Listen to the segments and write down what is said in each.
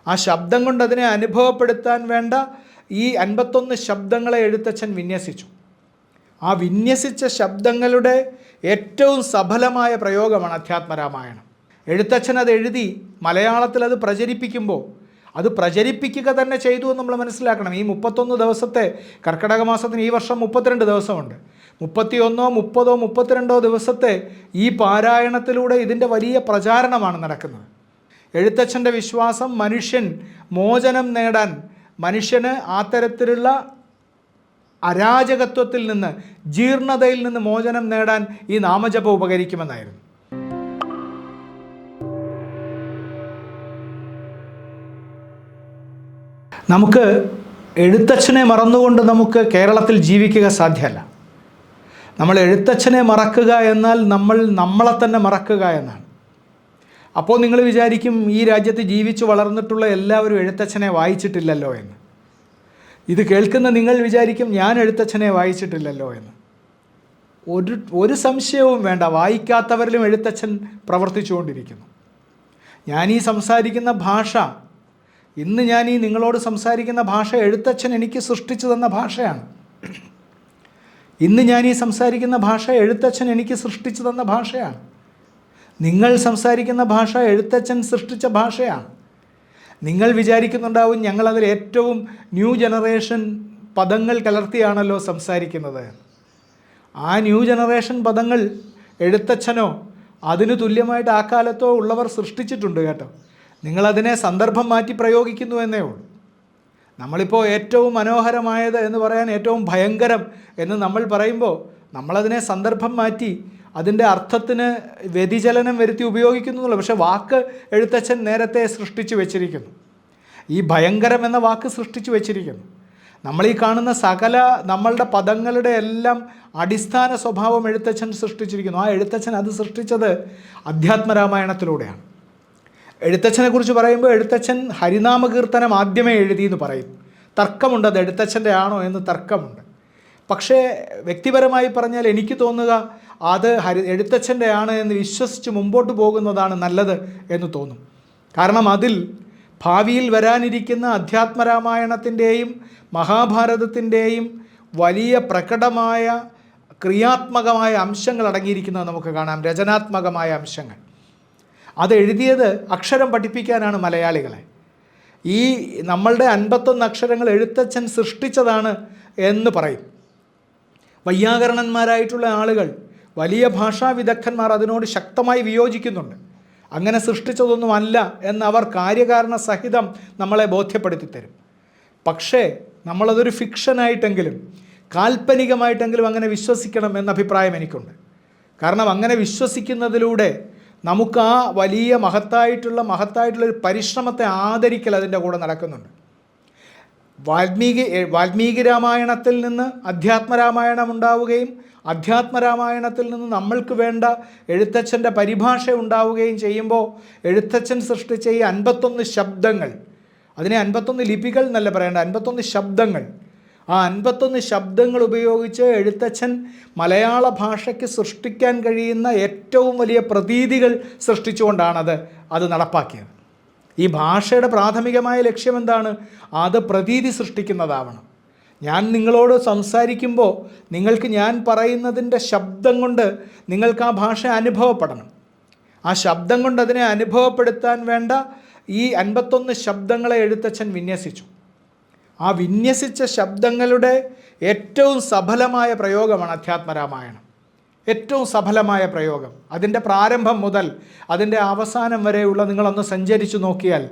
ആ ശബ്ദം കൊണ്ട് അതിനെ അനുഭവപ്പെടുത്താൻ വേണ്ട ഈ 51 ശബ്ദങ്ങളെ എഴുത്തച്ഛൻ വിന്യസിച്ചു. ആ വിന്യസിച്ച ശബ്ദങ്ങളുടെ ഏറ്റവും സഫലമായ പ്രയോഗമാണ് അധ്യാത്മരാമായണം. എഴുത്തച്ഛൻ അത് എഴുതി മലയാളത്തിൽ അത് പ്രചരിപ്പിക്കുമ്പോൾ അത് പ്രചരിപ്പിക്കുക തന്നെ ചെയ്തു എന്ന് നമ്മൾ മനസ്സിലാക്കണം. ഈ 31 ദിവസത്തെ കർക്കിടക മാസത്തിന് ഈ വർഷം 32 ദിവസമുണ്ട്. 31, 30, 32 ദിവസത്തെ ഈ പാരായണത്തിലൂടെ ഇതിൻ്റെ വലിയ പ്രചാരണമാണ് നടക്കുന്നത്. എഴുത്തച്ഛൻ്റെ വിശ്വാസം മനുഷ്യൻ മോചനം നേടാൻ, മനുഷ്യന് ആ തരത്തിലുള്ള അരാജകത്വത്തിൽ നിന്ന്, ജീർണതയിൽ നിന്ന് മോചനം നേടാൻ ഈ നാമജപം ഉപകരിക്കുമെന്നായിരുന്നു. നമുക്ക് എഴുത്തച്ഛനെ മറന്നുകൊണ്ട് നമുക്ക് കേരളത്തിൽ ജീവിക്കുക സാധ്യമല്ല. നമ്മൾ എഴുത്തച്ഛനെ മറക്കുക എന്നാൽ നമ്മൾ നമ്മളെ തന്നെ മറക്കുക എന്നാണ്. അപ്പോൾ നിങ്ങൾ വിചാരിക്കും ഈ രാജ്യത്ത് ജീവിച്ചു വളർന്നിട്ടുള്ള എല്ലാവരും എഴുത്തച്ഛനെ വായിച്ചിട്ടില്ലല്ലോ എന്ന്. ഇത് കേൾക്കുന്ന നിങ്ങൾ വിചാരിക്കും ഞാൻ എഴുത്തച്ഛനെ വായിച്ചിട്ടില്ലല്ലോ എന്ന്. ഒരു സംശയവും വേണ്ട, വായിക്കാത്തവരിലും എഴുത്തച്ഛൻ പ്രവർത്തിച്ചുകൊണ്ടിരിക്കുന്നു. ഞാനീ സംസാരിക്കുന്ന ഭാഷ, ഇന്ന് ഞാൻ ഈ നിങ്ങളോട് സംസാരിക്കുന്ന ഭാഷ എഴുത്തച്ഛൻ എനിക്ക് സൃഷ്ടിച്ചു തന്ന ഭാഷയാണ്. ഇന്ന് ഞാൻ ഈ സംസാരിക്കുന്ന ഭാഷ എഴുത്തച്ഛൻ എനിക്ക് സൃഷ്ടിച്ചു തന്ന ഭാഷയാണ്. നിങ്ങൾ സംസാരിക്കുന്ന ഭാഷ എഴുത്തച്ഛൻ സൃഷ്ടിച്ച ഭാഷയാണ്. നിങ്ങൾ വിചാരിക്കുന്നുണ്ടാവും ഞങ്ങളതിൽ ഏറ്റവും ന്യൂ ജനറേഷൻ പദങ്ങൾ കലർത്തിയാണല്ലോ സംസാരിക്കുന്നത്. ആ ന്യൂ ജനറേഷൻ പദങ്ങൾ എഴുത്തച്ഛനോ അതിന് തുല്യമായിട്ട് ആ കാലത്തോ ഉള്ളവർ സൃഷ്ടിച്ചിട്ടുണ്ട് കേട്ടോ. നിങ്ങളതിനെ സന്ദർഭം മാറ്റി പ്രയോഗിക്കുന്നു എന്നേ ഉള്ളൂ. നമ്മളിപ്പോൾ ഏറ്റവും മനോഹരമായത് എന്ന് പറയാൻ ഏറ്റവും ഭയങ്കരം എന്ന് നമ്മൾ പറയുമ്പോൾ നമ്മളതിനെ സന്ദർഭം മാറ്റി അതിൻ്റെ അർത്ഥത്തിന് വ്യതിചലനം വരുത്തി ഉപയോഗിക്കുന്നുള്ളൂ. പക്ഷേ വാക്ക് എഴുത്തച്ഛൻ നേരത്തെ സൃഷ്ടിച്ചു വെച്ചിരിക്കുന്നു. ഈ ഭയങ്കരം എന്ന വാക്ക് സൃഷ്ടിച്ചു വെച്ചിരിക്കുന്നു. നമ്മളീ കാണുന്ന സകല നമ്മളുടെ പദങ്ങളുടെ എല്ലാം അടിസ്ഥാന സ്വഭാവം എഴുത്തച്ഛൻ സൃഷ്ടിച്ചിരിക്കുന്നു. ആ എഴുത്തച്ഛൻ അത് സൃഷ്ടിച്ചത് അധ്യാത്മരാമായണത്തിലൂടെയാണ്. എഴുത്തച്ഛനെ കുറിച്ച് പറയുമ്പോൾ എഴുത്തച്ഛൻ ഹരിനാമകീർത്തനം ആദ്യമേ എഴുതി എന്ന് പറയും. തർക്കമുണ്ട്, അത് എഴുത്തച്ഛൻ്റെ ആണോ എന്ന് തർക്കമുണ്ട്. പക്ഷേ വ്യക്തിപരമായി പറഞ്ഞാൽ എനിക്ക് തോന്നുക അത് എഴുത്തച്ഛൻ്റെ ആണ് എന്ന് വിശ്വസിച്ച് മുമ്പോട്ട് പോകുന്നതാണ് നല്ലത് എന്ന് തോന്നും. കാരണം അതിൽ ഭാവിയിൽ വരാനിരിക്കുന്ന അധ്യാത്മരാമായണത്തിൻ്റെയും മഹാഭാരതത്തിൻ്റെയും വലിയ പ്രകടമായ ക്രിയാത്മകമായ അംശങ്ങൾ അടങ്ങിയിരിക്കുന്നത് നമുക്ക് കാണാം, രചനാത്മകമായ അംശങ്ങൾ. അത് എഴുതിയത് അക്ഷരം പഠിപ്പിക്കാനാണ് മലയാളികളെ. ഈ നമ്മളുടെ 51 അക്ഷരങ്ങൾ എഴുത്തച്ഛൻ സൃഷ്ടിച്ചതാണ് എന്ന് പറയും. വൈയാകരണന്മാരായിട്ടുള്ള ആളുകൾ, വലിയ ഭാഷാ വിദഗ്ധന്മാർ അതിനോട് ശക്തമായി വിയോജിക്കുന്നുണ്ട്. അങ്ങനെ സൃഷ്ടിച്ചതൊന്നുമല്ല എന്നവർ കാര്യകാരണ സഹിതം നമ്മളെ ബോധ്യപ്പെടുത്തി തരും. പക്ഷേ നമ്മളതൊരു ഫിക്ഷനായിട്ടെങ്കിലും കാൽപ്പനികമായിട്ടെങ്കിലും അങ്ങനെ വിശ്വസിക്കണം എന്ന അഭിപ്രായം എനിക്കുണ്ട്. കാരണം അങ്ങനെ വിശ്വസിക്കുന്നതിലൂടെ നമുക്ക് ആ വലിയ മഹത്തായിട്ടുള്ളൊരു പരിശ്രമത്തെ ആദരിക്കൽ അതിൻ്റെ കൂടെ നടക്കുന്നുണ്ട്. വാൽമീകി രാമായണത്തിൽ നിന്ന് അധ്യാത്മരാമായണം ഉണ്ടാവുകയും അധ്യാത്മരാമായണത്തിൽ നിന്ന് നമ്മൾക്ക് വേണ്ട എഴുത്തച്ഛൻ്റെ പരിഭാഷ ഉണ്ടാവുകയും ചെയ്യുമ്പോൾ എഴുത്തച്ഛൻ സൃഷ്ടിച്ച ഈ 51 ശബ്ദങ്ങൾ, അതിനെ 51 ലിപികൾ എന്നല്ല പറയേണ്ട, 51 ശബ്ദങ്ങൾ, ആ 51 ശബ്ദങ്ങൾ ഉപയോഗിച്ച് എഴുത്തച്ഛൻ മലയാള ഭാഷയ്ക്ക് സൃഷ്ടിക്കാൻ കഴിയുന്ന ഏറ്റവും വലിയ പ്രതീതികൾ സൃഷ്ടിച്ചുകൊണ്ടാണ് അത് നടപ്പാക്കിയത്. ഈ ഭാഷയുടെ പ്രാഥമികമായ ലക്ഷ്യം എന്താണ്? അത് പ്രതീതി സൃഷ്ടിക്കുന്നതാവണം. ഞാൻ നിങ്ങളോട് സംസാരിക്കുമ്പോൾ നിങ്ങൾക്ക് ഞാൻ പറയുന്നതിൻ്റെ ശബ്ദം കൊണ്ട് നിങ്ങൾക്ക് ആ ഭാഷ അനുഭവപ്പെടണം. ആ ശബ്ദം കൊണ്ട് അതിനെ അനുഭവപ്പെടുത്താൻ വേണ്ട ഈ 51 ശബ്ദങ്ങളെ എഴുത്തച്ഛൻ വിന്യസിച്ചു. ആ വിന്യസിച്ച ശബ്ദങ്ങളുടെ ഏറ്റവും സഫലമായ പ്രയോഗമാണ് അധ്യാത്മരാമായണം. ഏറ്റവും സഫലമായ പ്രയോഗം. അതിൻ്റെ പ്രാരംഭം മുതൽ അതിൻ്റെ അവസാനം വരെയുള്ള നിങ്ങളൊന്ന് സഞ്ചരിച്ചു നോക്കിയാൽ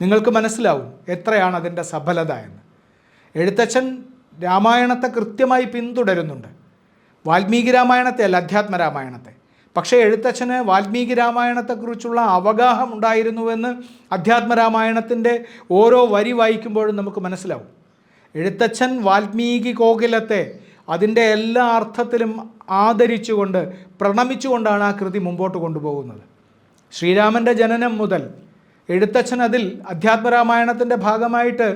നിങ്ങൾക്ക് മനസ്സിലാവും എത്രയാണ് അതിൻ്റെ സഫലത എന്ന്. എഴുത്തച്ഛൻ രാമായണത്തെ കൃത്യമായി പിന്തുടരുന്നുണ്ട്. വാൽമീകി രാമായണത്തെ അല്ല, അധ്യാത്മരാമായണത്തെ. പക്ഷേ എഴുത്തച്ഛന് വാൽമീകി രാമായണത്തെക്കുറിച്ചുള്ള അവഗാഹം ഉണ്ടായിരുന്നുവെന്ന് അധ്യാത്മരാമായണത്തിൻ്റെ ഓരോ വരി വായിക്കുമ്പോഴും നമുക്ക് മനസ്സിലാവും. എഴുത്തച്ഛൻ വാൽമീകി കോകിലത്തെ അതിൻ്റെ എല്ലാ അർത്ഥത്തിലും ആദരിച്ചുകൊണ്ട് പ്രണമിച്ചുകൊണ്ടാണ് ആ കൃതി മുമ്പോട്ട് കൊണ്ടുപോകുന്നത്. ശ്രീരാമൻ്റെ ജനനം മുതൽ എഴുത്തച്ഛൻ അതിൽ അധ്യാത്മരാമായണത്തിൻ്റെ ഭാഗമായിട്ട്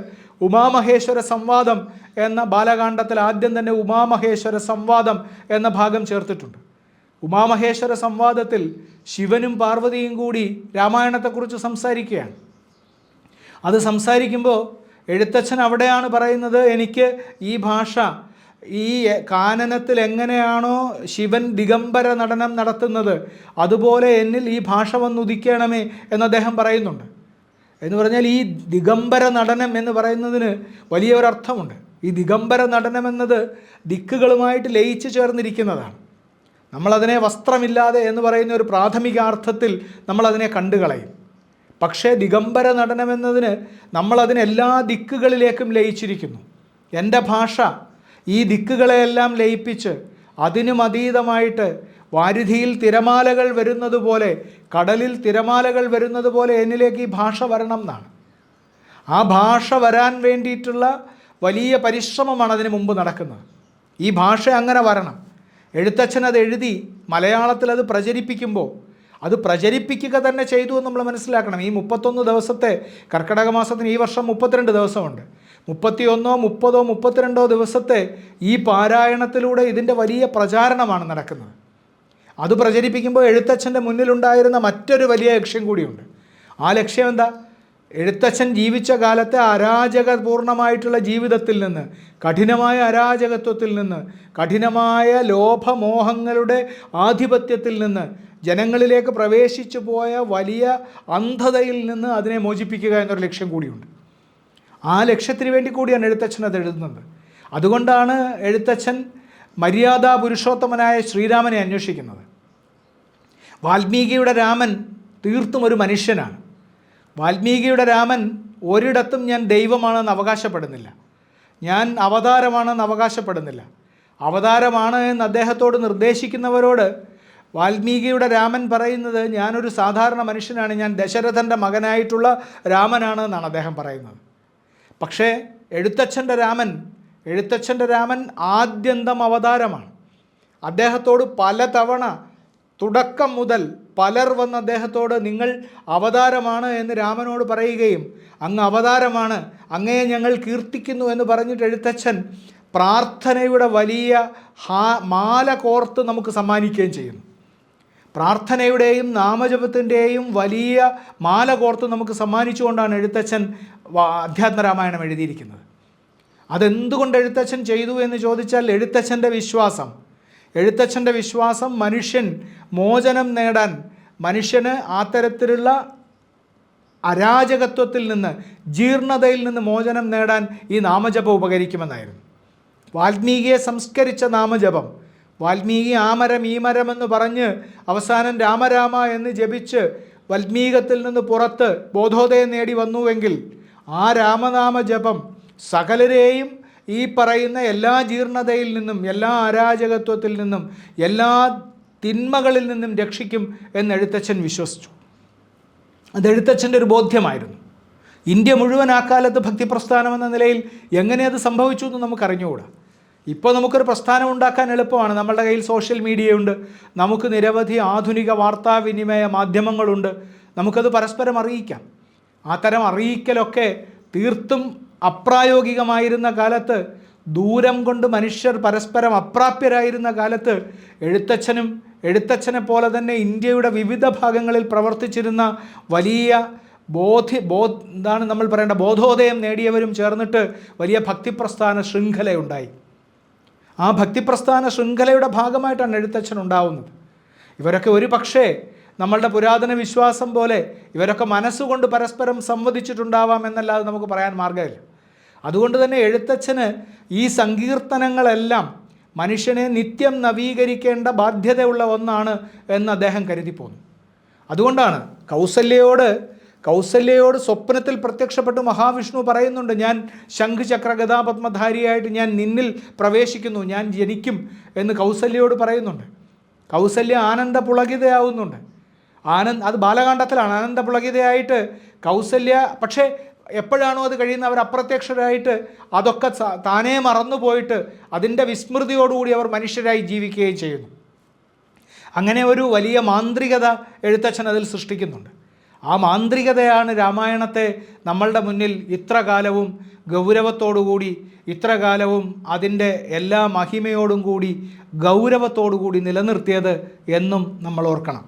ഉമാമഹേശ്വര സംവാദം എന്ന ബാലകാണ്ഡത്തിൽ ആദ്യം തന്നെ ഉമാമഹേശ്വര സംവാദം എന്ന ഭാഗം ചേർത്തിട്ടുണ്ട്. ഉമാമഹേശ്വര സംവാദത്തിൽ ശിവനും പാർവതിയും കൂടി രാമായണത്തെക്കുറിച്ച് സംസാരിക്കുകയാണ്. അത് സംസാരിക്കുമ്പോൾ എഴുത്തച്ഛൻ അവിടെയാണ് പറയുന്നത്, എനിക്ക് ഈ ഭാഷ, ഈ കാനനത്തിൽ എങ്ങനെയാണോ ശിവൻ ദിഗംബര നടനം നടത്തുന്നത് അതുപോലെ എന്നിൽ ഈ ഭാഷ വന്നുദിക്കണമേ എന്ന് അദ്ദേഹം പറയുന്നുണ്ട്. എന്ന് പറഞ്ഞാൽ ഈ ദിഗംബര നടനം എന്ന് പറയുന്നതിന് വലിയ ഒരർത്ഥമുണ്ട്. ഈ ദിഗംബര നടനം എന്നത് ദിക്കുകളുമായിട്ട് ലയിച്ചു ചേർന്നിരിക്കുന്നതാണ്. നമ്മളതിനെ വസ്ത്രമില്ലാതെ എന്ന് പറയുന്ന ഒരു പ്രാഥമിക അർത്ഥത്തിൽ നമ്മളതിനെ കണ്ടുകളയും. പക്ഷേ ദിഗംബര നടനം എന്നതിന് നമ്മളതിന് എല്ലാ ദിക്കുകളിലേക്കും ലയിച്ചിരിക്കുന്നു. എൻ്റെ ഭാഷ ഈ ദിക്കുകളെയെല്ലാം ലയിപ്പിച്ച് അതിനും അതീതമായിട്ട് വാരിധിയിൽ തിരമാലകൾ വരുന്നത് പോലെ, കടലിൽ തിരമാലകൾ വരുന്നത് പോലെ എന്നിലേക്ക് ഈ ഭാഷ വരണം എന്നാണ്. ആ ഭാഷ വരാൻ വേണ്ടിയിട്ടുള്ള വലിയ പരിശ്രമമാണ് അതിന് മുമ്പ് നടക്കുന്നത്. ഈ ഭാഷ അങ്ങനെ വരണം. എഴുത്തച്ഛൻ അത് എഴുതി മലയാളത്തിൽ അത് പ്രചരിപ്പിക്കുമ്പോൾ അത് പ്രചരിപ്പിക്കുക തന്നെ ചെയ്തു എന്ന് നമ്മൾ മനസ്സിലാക്കണം. ഈ 31 ദിവസത്തെ കർക്കിടക മാസത്തിന് ഈ വർഷം 32 ദിവസമുണ്ട്. 31, 30, 32 ദിവസത്തെ ഈ പാരായണത്തിലൂടെ ഇതിൻ്റെ വലിയ പ്രചാരണമാണ് നടക്കുന്നത്. അത് പ്രചരിപ്പിക്കുമ്പോൾ എഴുത്തച്ഛൻ്റെ മുന്നിലുണ്ടായിരുന്ന മറ്റൊരു വലിയ ലക്ഷ്യം കൂടിയുണ്ട്. ആ ലക്ഷ്യം എന്താ? എഴുത്തച്ഛൻ ജീവിച്ച കാലത്തെ അരാജകപൂർണമായിട്ടുള്ള ജീവിതത്തിൽ നിന്ന്, കഠിനമായ അരാജകത്വത്തിൽ നിന്ന്, കഠിനമായ ലോഭമോഹങ്ങളുടെ ആധിപത്യത്തിൽ നിന്ന് ജനങ്ങളിലേക്ക് പ്രവേശിച്ചു പോയ വലിയ അന്ധതയിൽ നിന്ന് അതിനെ മോചിപ്പിക്കുക എന്നൊരു ലക്ഷ്യം കൂടിയുണ്ട്. ആ ലക്ഷ്യത്തിന് വേണ്ടി കൂടിയാണ് എഴുത്തച്ഛൻ അത് എഴുതുന്നത്. അതുകൊണ്ടാണ് എഴുത്തച്ഛൻ മര്യാദാ പുരുഷോത്തമനായ ശ്രീരാമനെ അന്വേഷിക്കുന്നത്. വാൽമീകിയുടെ രാമൻ തീർത്തും ഒരു മനുഷ്യനാണ്. വാൽമീകിയുടെ രാമൻ ഒരിടത്തും ഞാൻ ദൈവമാണെന്ന് അവകാശപ്പെടുന്നില്ല, ഞാൻ അവതാരമാണെന്ന് അവകാശപ്പെടുന്നില്ല. അവതാരമാണ് എന്ന് അദ്ദേഹത്തോട് നിർദ്ദേശിക്കുന്നവരോട് വാൽമീകിയുടെ രാമൻ പറയുന്നത്, ഞാനൊരു സാധാരണ മനുഷ്യനാണ്, ഞാൻ ദശരഥൻ്റെ മകനായിട്ടുള്ള രാമനാണ് എന്നാണ് അദ്ദേഹം പറയുന്നത്. പക്ഷേ എഴുത്തച്ഛൻ്റെ രാമൻ ആദ്യന്തം അവതാരമാണ്. അദ്ദേഹത്തോട് പലതവണ തുടക്കം മുതൽ പലർ വന്ന് അദ്ദേഹത്തോട് നിങ്ങൾ അവതാരമാണ് എന്ന് രാമനോട് പറയുകയും, അങ്ങ് അവതാരമാണ്, അങ്ങയെ ഞങ്ങൾ കീർത്തിക്കുന്നു എന്ന് പറഞ്ഞിട്ട് എഴുത്തച്ഛൻ പ്രാർത്ഥനയുടെ വലിയ മാല കോർത്ത് നമുക്ക് സമ്മാനിക്കുകയും ചെയ്യുന്നു. പ്രാർത്ഥനയുടെയും നാമജപത്തിൻ്റെയും വലിയ മാല കോർത്ത് നമുക്ക് സമ്മാനിച്ചുകൊണ്ടാണ് എഴുത്തച്ഛൻ അധ്യാത്മരാമായണം എഴുതിയിരിക്കുന്നത്. അതെന്തുകൊണ്ട് എഴുത്തച്ഛൻ ചെയ്തു എന്ന് ചോദിച്ചാൽ എഴുത്തച്ഛൻ്റെ വിശ്വാസം മനുഷ്യൻ മോചനം നേടാൻ, മനുഷ്യന് ആ തരത്തിലുള്ള അരാജകത്വത്തിൽ നിന്ന്, ജീർണതയിൽ നിന്ന് മോചനം നേടാൻ ഈ നാമജപം ഉപകരിക്കുമെന്നായിരുന്നു. വാൽമീകിയെ സംസ്കരിച്ച നാമജപം, വാൽമീകി ആമരം ഈമരം എന്ന് പറഞ്ഞ് അവസാനം രാമരാമ എന്ന് ജപിച്ച് വാൽമീകത്തിൽ നിന്ന് പുറത്ത് ബോധോദയം നേടി വന്നുവെങ്കിൽ ആ രാമനാമ ജപം സകലരെയും ഈ പറയുന്ന എല്ലാ ജീർണതയിൽ നിന്നും, എല്ലാ അരാജകത്വത്തിൽ നിന്നും, എല്ലാ തിന്മകളിൽ നിന്നും രക്ഷിക്കും എന്ന് എഴുത്തച്ഛൻ വിശ്വസിച്ചു. അത് എഴുത്തച്ഛൻ്റെ ഒരു ബോധ്യമായിരുന്നു. ഇന്ത്യ മുഴുവൻ ആ കാലത്ത് ഭക്തിപ്രസ്ഥാനം എന്ന നിലയിൽ എങ്ങനെ അത് സംഭവിച്ചു എന്ന് നമുക്കറിഞ്ഞുകൂടാ. ഇപ്പോൾ നമുക്കൊരു പ്രസ്ഥാനം ഉണ്ടാക്കാൻ എളുപ്പമാണ്. നമ്മളുടെ കയ്യിൽ സോഷ്യൽ മീഡിയയുണ്ട്, നമുക്ക് നിരവധി ആധുനിക വാർത്താവിനിമയ മാധ്യമങ്ങളുണ്ട്, നമുക്കത് പരസ്പരം അറിയിക്കാം. ആ തരം അറിയിക്കലൊക്കെ തീർത്തും അപ്രായോഗികമായിരുന്ന കാലത്ത്, ദൂരം കൊണ്ട് മനുഷ്യർ പരസ്പരം അപ്രാപ്യരായിരുന്ന കാലത്ത് എഴുത്തച്ഛനെ പോലെ തന്നെ ഇന്ത്യയുടെ വിവിധ ഭാഗങ്ങളിൽ പ്രവർത്തിച്ചിരുന്ന വലിയ ബോധോദയം നേടിയവരും ചേർന്നിട്ട് വലിയ ഭക്തിപ്രസ്ഥാന ശൃംഖലയുണ്ടായി. ആ ഭക്തിപ്രസ്ഥാന ശൃംഖലയുടെ ഭാഗമായിട്ടാണ് എഴുത്തച്ഛൻ ഉണ്ടാവുന്നത്. ഇവരൊക്കെ ഒരു പക്ഷേ നമ്മളുടെ പുരാതന വിശ്വാസം പോലെ ഇവരൊക്കെ മനസ്സുകൊണ്ട് പരസ്പരം സംവദിച്ചിട്ടുണ്ടാവാം എന്നല്ലാതെ നമുക്ക് പറയാൻ മാർഗ്ഗമില്ല. അതുകൊണ്ട് തന്നെ എഴുത്തച്ഛന് ഈ സങ്കീർത്തനങ്ങളെല്ലാം മനുഷ്യനെ നിത്യം നവീകരിക്കേണ്ട ബാധ്യതയുള്ള ഒന്നാണ് എന്ന് അദ്ദേഹം കരുതിപ്പോന്നു. അതുകൊണ്ടാണ് കൗസല്യയോട് സ്വപ്നത്തിൽ പ്രത്യക്ഷപ്പെട്ട് മഹാവിഷ്ണു പറയുന്നുണ്ട്, ഞാൻ ശംഖ് ചക്ര ഗദാപത്മധാരിയായിട്ട് ഞാൻ നിന്നിൽ പ്രവേശിക്കുന്നു, ഞാൻ ജനിക്കും എന്ന് കൗസല്യയോട് പറയുന്നുണ്ട്. കൗസല്യ ആനന്ദപുളകിതയാവുന്നുണ്ട്. അത് ബാലകാണ്ഡത്തിലാണ്. ആനന്ദപുളകിതയായിട്ട് കൗസല്യ, പക്ഷേ എപ്പോഴാണോ അത് കഴിയുന്നത് അവർ അപ്രത്യക്ഷരായിട്ട് അതൊക്കെ താനേ മറന്നുപോയിട്ട് അതിൻ്റെ വിസ്മൃതിയോടുകൂടി അവർ മനുഷ്യരായി ജീവിക്കുകയും ചെയ്യുന്നു. അങ്ങനെ ഒരു വലിയ മാന്ത്രികത എഴുത്തച്ഛൻ അതിൽ സൃഷ്ടിക്കുന്നുണ്ട്. ആ മാന്ത്രികതയാണ് രാമായണത്തെ നമ്മളുടെ മുന്നിൽ ഇത്ര കാലവും ഗൗരവത്തോടുകൂടി, ഇത്ര കാലവും അതിൻ്റെ എല്ലാ മഹിമയോടും കൂടി ഗൗരവത്തോടു കൂടി നിലനിർത്തിയത് എന്നും നമ്മൾ ഓർക്കണം.